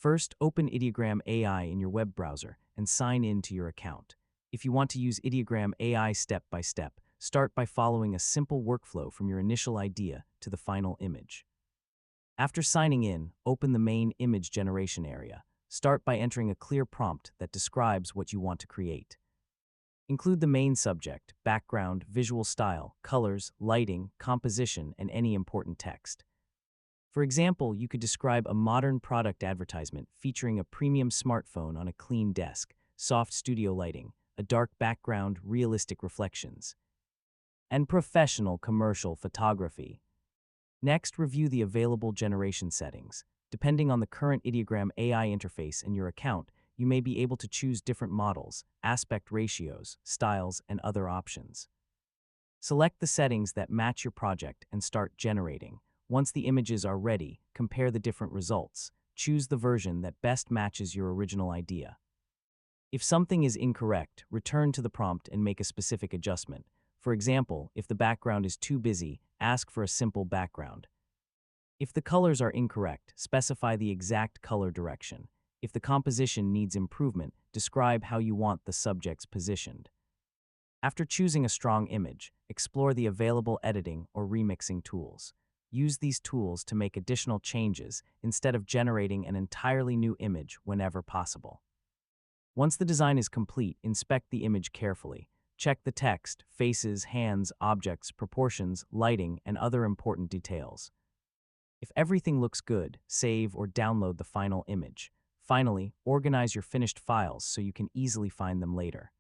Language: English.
First, open Ideogram AI in your web browser and sign in to your account. If you want to use Ideogram AI step by step, start by following a simple workflow from your initial idea to the final image. After signing in, open the main image generation area. Start by entering a clear prompt that describes what you want to create. Include the main subject, background, visual style, colors, lighting, composition, and any important text. For example, you could describe a modern product advertisement featuring a premium smartphone on a clean desk, soft studio lighting, a dark background, realistic reflections, and professional commercial photography. Next, review the available generation settings. Depending on the current Ideogram AI interface in your account, you may be able to choose different models, aspect ratios, styles, and other options. Select the settings that match your project and start generating. Once the images are ready, compare the different results. Choose the version that best matches your original idea. If something is incorrect, return to the prompt and make a specific adjustment. For example, if the background is too busy, ask for a simple background. If the colors are incorrect, specify the exact color direction. If the composition needs improvement, describe how you want the subjects positioned. After choosing a strong image, explore the available editing or remixing tools. Use these tools to make additional changes instead of generating an entirely new image whenever possible. Once the design is complete, inspect the image carefully. Check the text, faces, hands, objects, proportions, lighting, and other important details. If everything looks good, save or download the final image. Finally, organize your finished files so you can easily find them later.